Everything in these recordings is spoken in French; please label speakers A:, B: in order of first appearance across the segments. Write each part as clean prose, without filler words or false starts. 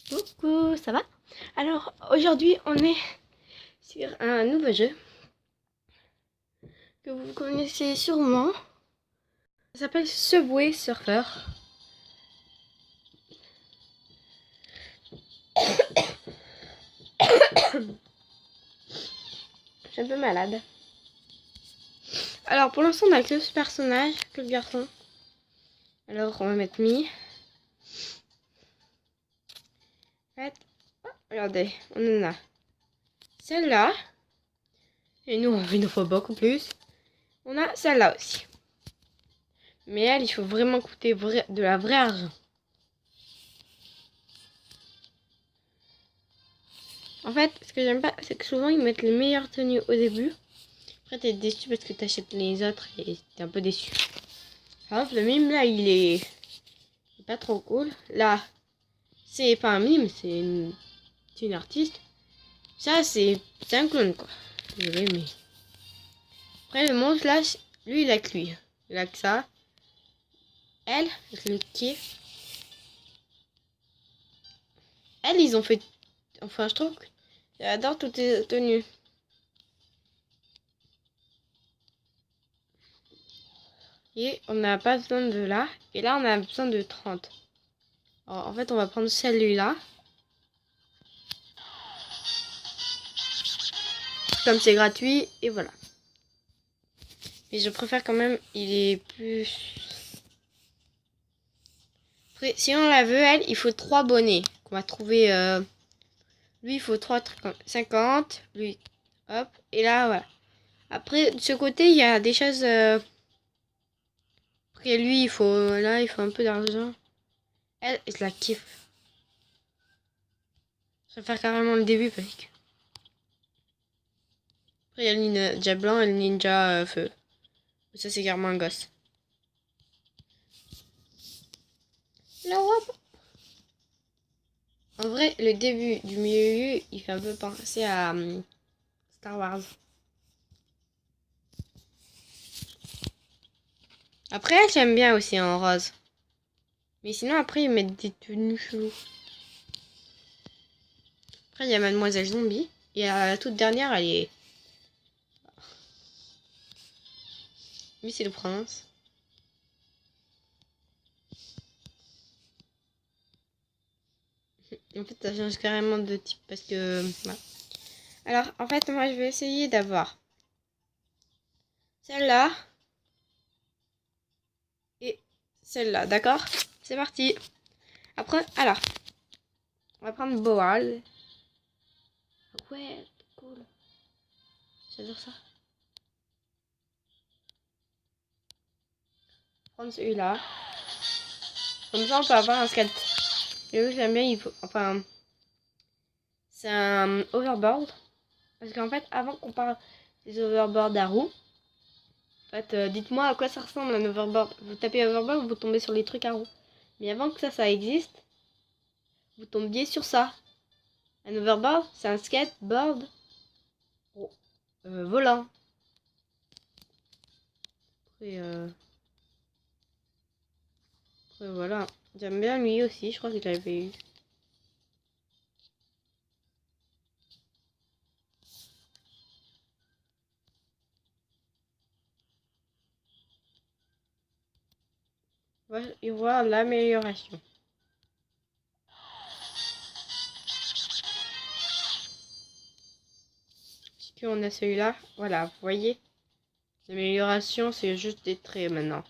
A: Coucou, ça va? Alors aujourd'hui on est sur un nouveau jeu que vous connaissez sûrement. Ça s'appelle Subway Surfer. Je suis un peu malade. Alors pour l'instant on a que ce personnage, que le garçon. Alors on va mettre Mi. En fait, regardez, on en a celle-là. Et nous on en faut beaucoup plus. On a celle-là aussi. Mais elle, il faut vraiment coûter de la vraie argent. En fait, ce que j'aime pas, c'est que souvent ils mettent les meilleures tenues au début. Après, t'es déçu parce que t'achètes les autres et t'es un peu déçu. Par exemple, le mime là, il est pas trop cool. Là, c'est pas un mime, c'est une artiste. Ça, c'est un clone quoi. Désolé, mais. Après, le monstre là, lui, il a que lui. Il a que ça. Elle, je le kiffe. Elle, ils ont fait. Enfin, je trouve que j'adore toutes les tenues. Et on n'a pas besoin de là. Et là, on a besoin de 30. Alors, en fait, on va prendre celui-là. Comme c'est gratuit. Et voilà. Mais je préfère quand même. Il est plus... Après, si on la veut, elle, il faut 3 bonnets. Qu'on va trouver... Lui, il faut 3,50. Lui, hop. Et là, voilà. Après, de ce côté, il y a des choses... Après, lui, il faut... Là, il faut un peu d'argent. Elle, je la kiffe. Je préfère carrément le début parce que... Après, il y a le ninja blanc et le ninja feu. Ça, c'est carrément un gosse. L'Europe. En vrai, le début du milieu, il fait un peu penser à Star Wars. Après, j'aime bien aussi en rose. Mais sinon, après, ils mettent des tenues cheloues. Après, il y a Mademoiselle Zombie. Et la toute dernière, elle est... Lui, c'est le prince. En fait, ça change carrément de type parce que... Voilà. Alors, en fait, moi, je vais essayer d'avoir celle-là et celle-là, d'accord? C'est parti. Après, alors, on va prendre Boal. Ouais, cool. J'adore ça. Prendre celui-là. Comme ça, on peut avoir un skate. Et eux, j'aime bien, il faut... Enfin... C'est un overboard. Parce qu'en fait, avant qu'on parle des overboards à roues, en fait, dites-moi à quoi ça ressemble un overboard. Vous tapez overboard, vous tombez sur les trucs à roues. Mais avant que ça existe, vous tombiez sur ça. Un overboard, c'est un skateboard volant. Et voilà. J'aime bien lui aussi, je crois que je l'avais eu. On va y voir l'amélioration. Si on a celui-là, voilà, vous voyez. L'amélioration, c'est juste des traits maintenant.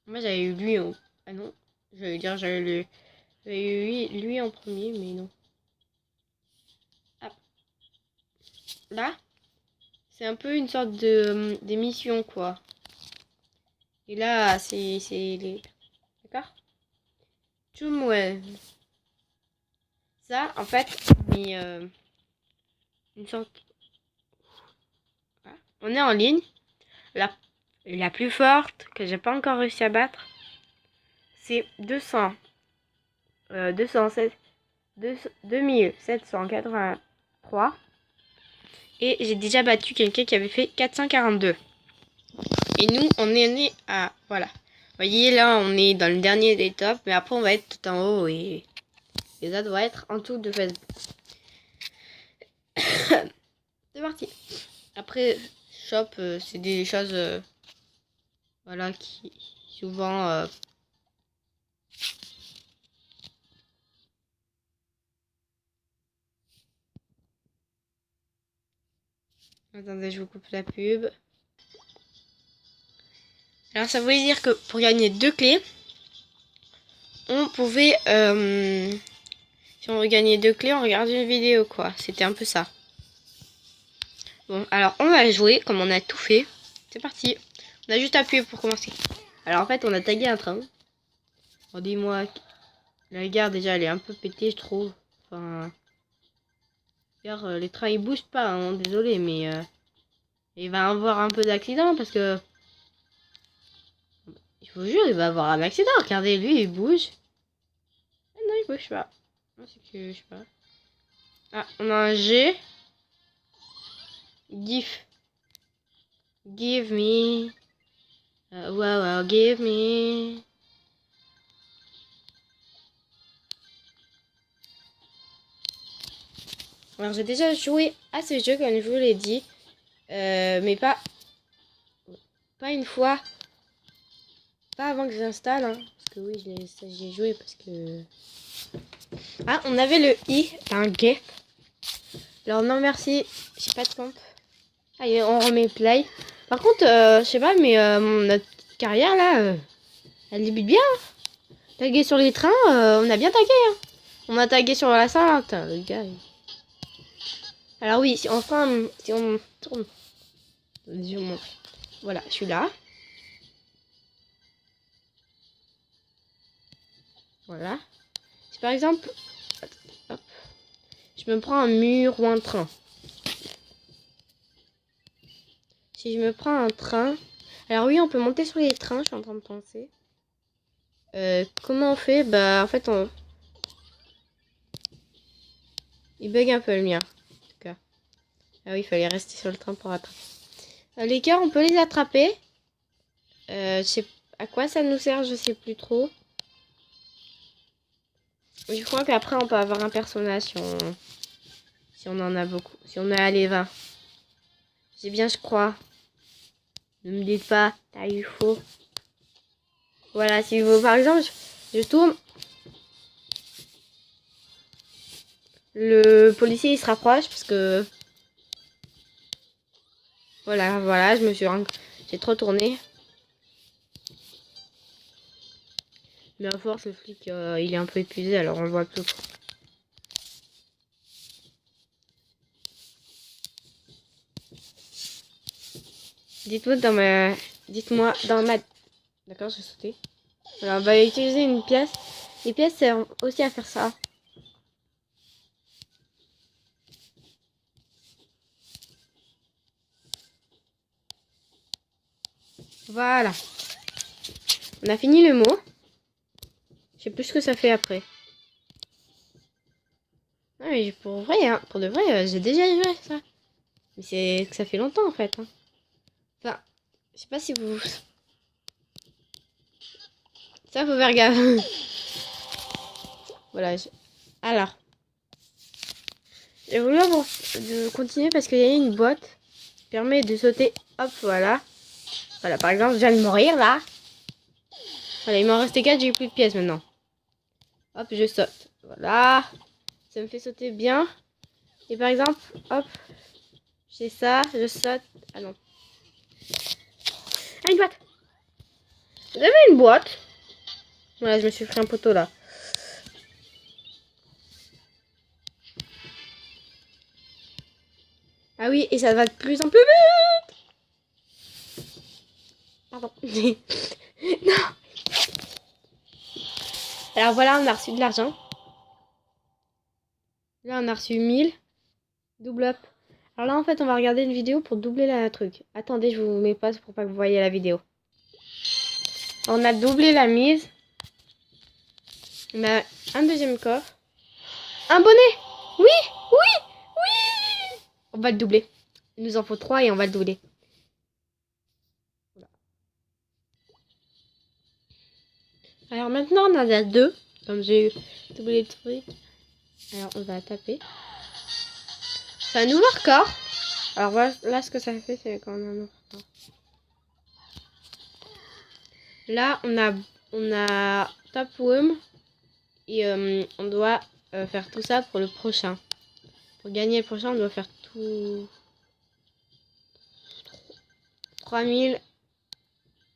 A: Moi j'avais eu lui en... Ah non, j'allais dire j'avais eu lui en premier, mais non. Ah. Là, c'est un peu une sorte de d'émission quoi. Et là, c'est les... D'accord? Chumwell. Ça, en fait, mais une sorte... Voilà. On est en ligne. La plus forte que j'ai pas encore réussi à battre, c'est 2783. Et j'ai déjà battu quelqu'un qui avait fait 442. Et nous, on est né à... Voilà. Vous voyez, là, on est dans le dernier des tops. Mais après, on va être tout en haut. Et ça doit être en tout de Facebook. C'est parti. Après, shop, c'est des choses... voilà, qui souvent... Attendez, je vous coupe la pub. Alors, ça voulait dire que pour gagner 2 clés, on pouvait... si on veut gagner 2 clés, on regarde une vidéo, quoi. C'était un peu ça. Bon, alors, on va jouer, comme on a tout fait. C'est parti. On a juste appuyé pour commencer. Alors, en fait, on a tagué un train. Bon, dis-moi, la gare, déjà, elle est un peu pétée, je trouve. Enfin... les trains, ils bougent pas, hein, désolé, mais... il va avoir un peu d'accident, parce que... Je vous jure, il va avoir un accident. Regardez, lui, il bouge. Ah non, il bouge pas. Non, c'est que, je sais pas. Ah, on a un G. GIF. Give me. Wow, give me. Alors, j'ai déjà joué à ce jeu, comme je vous l'ai dit. Mais pas une fois. Pas avant que j'installe. Hein. Parce que oui, j'ai joué parce que... Ah, on avait le I. Un GIF. Alors, non, merci. J'ai pas de compte. Allez, on remet play. Par contre, je sais pas, mais notre carrière là, elle débute bien. Tagué sur les trains, on a bien tagué. Hein. On a tagué sur la Sainte, le gars. Alors oui, si on tourne, je vous montre. Voilà, je suis là. Voilà. Si par exemple, hop, je me prends un mur ou un train. Si je me prends un train, alors oui, on peut monter sur les trains. Je suis en train de penser. Comment on fait? Bah, en fait, il bug un peu le mien. En tout cas. Ah oui, il fallait rester sur le train pour attraper. Les cœurs, on peut les attraper. Je sais à quoi ça nous sert, je sais plus trop. Je crois qu'après, on peut avoir un personnage si on en a beaucoup. Si on a les 20. C'est bien, je crois. Ne me dites pas, t'as eu faux. Voilà, si vous, par exemple, je tourne. Le policier, il se rapproche parce que... Voilà, j'ai trop tourné. Mais à force, le flic, il est un peu épuisé, alors on le voit plus. Dites-moi dans ma... D'accord, j'ai sauté. Alors, on va utiliser une pièce. Les pièces servent aussi à faire ça. Voilà. On a fini le mot. Je sais plus ce que ça fait après. Non mais pour vrai, hein, pour de vrai, j'ai déjà joué à ça. Mais c'est que ça fait longtemps en fait. Hein. Enfin, je sais pas si vous... Ça, faut faire gaffe. Voilà. Alors. J'ai voulu continuer parce qu'il y a une boîte qui permet de sauter. Hop, voilà. Voilà, par exemple, je viens de mourir là. Voilà, il m'en restait 4, j'ai plus de pièces maintenant. Hop, je saute. Voilà. Ça me fait sauter bien. Et par exemple, hop. J'ai ça, je saute. Ah non. Ah, une boîte. J'avais une boîte. Voilà, je me suis pris un poteau là. Ah oui, et ça va de plus en plus vite. Pardon. Non. Alors voilà, on a reçu de l'argent. Là, on a reçu 1000. Double up. Alors là, en fait, on va regarder une vidéo pour doubler la truc. Attendez, je vous mets pas pour pas que vous voyez la vidéo. On a doublé la mise. On a un deuxième coffre. Un bonnet. Oui, oui, oui. On va le doubler. Il nous en faut 3 et on va le doubler. Voilà. Alors maintenant, on en a 2. Comme j'ai doublé le truc. Alors, on va taper. C'est un nouveau record. Alors voilà, là, ce que ça fait, c'est quand on a un nouveau record. Là, on a Top Room. Et on doit faire tout ça pour le prochain. Pour gagner le prochain, on doit faire tout... 3000.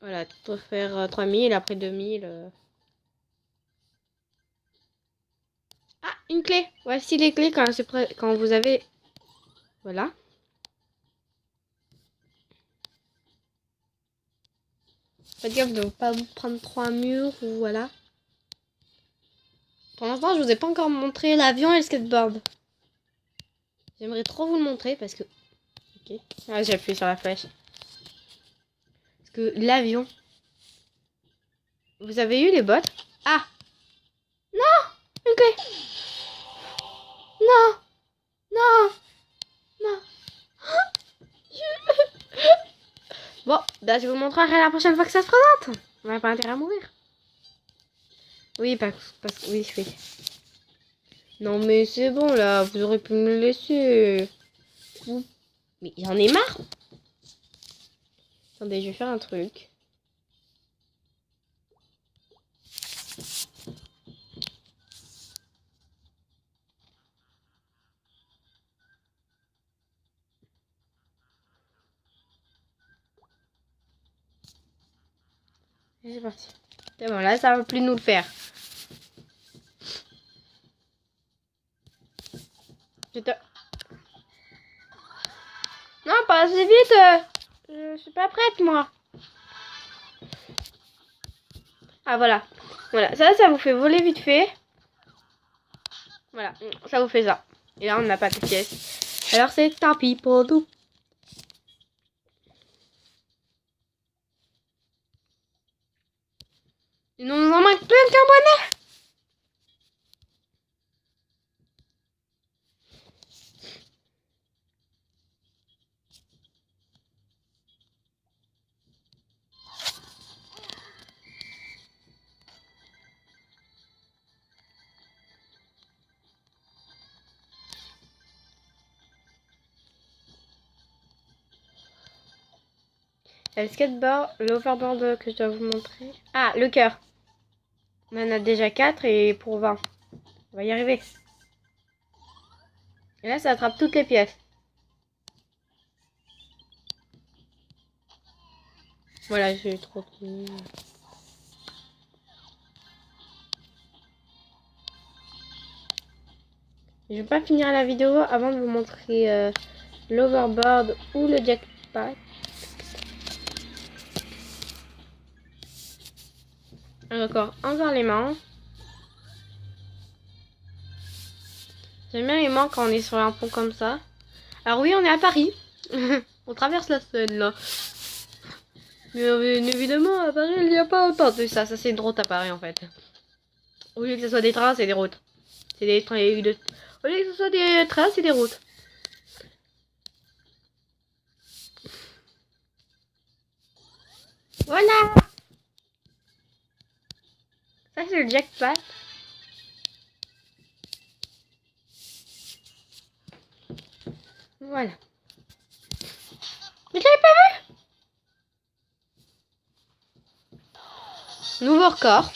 A: Voilà, pour faire 3000, après 2000. Ah, une clé. Voici les clés quand c'est prêt, quand vous avez... Voilà. Faites gaffe de ne pas vous prendre 3 murs ou voilà. Pour l'instant, je vous ai pas encore montré l'avion et le skateboard. J'aimerais trop vous le montrer parce que... Ok. Ah, j'ai appuyé sur la flèche. Parce que l'avion... Vous avez eu les bottes? Ah! Non! Ok. Non! Non! Non! Bon, bah, je vous montrerai la prochaine fois que ça se présente. On n'a pas intérêt à mourir. Oui, parce que... Oui, oui. Non, mais c'est bon, là. Vous aurez pu me le laisser. Mais j'en ai marre. Attendez, je vais faire un truc. Et c'est parti. C'est bon, là, ça va plus nous le faire. Non, pas assez vite. Je suis pas prête, moi. Ah, voilà. Voilà, ça vous fait voler vite fait. Voilà, ça vous fait ça. Et là, on n'a pas de pièces. Alors, c'est tant pis pour nous. Il nous en manque plus qu'un bonnet. Il y a le skateboard, l'overboard que je dois vous montrer. Ah, le cœur. On en a déjà 4 et pour 20. On va y arriver. Et là, ça attrape toutes les pièces. Voilà, j'ai trop de... Je vais pas finir la vidéo avant de vous montrer l'overboard ou le jackpot. Encore les mains. J'aime bien les mains quand on est sur un pont comme ça. Alors oui, on est à Paris. On traverse la Seine là. Mais évidemment, à Paris, il n'y a pas autant de ça. Ça, c'est une route à Paris en fait. Au lieu que ce soit des trains, c'est des routes. C'est des trains. Au lieu que ce soit des trains, c'est des routes. Voilà! Ça, c'est le jackpot. Voilà. Mais je l'avais pas vu! Nouveau record.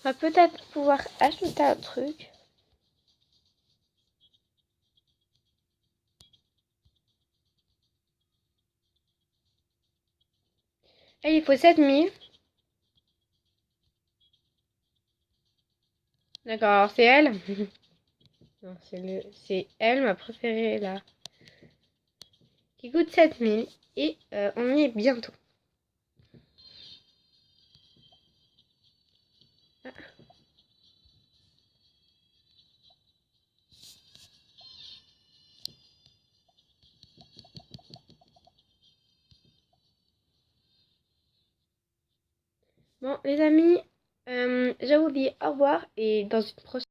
A: On va peut-être pouvoir ajouter un truc. Et il faut 7000. D'accord, alors c'est elle. Non, c'est elle, ma préférée là. Qui coûte 7000. Et on y est bientôt. Ah. Bon, les amis, je vous dis au revoir et dans une prochaine.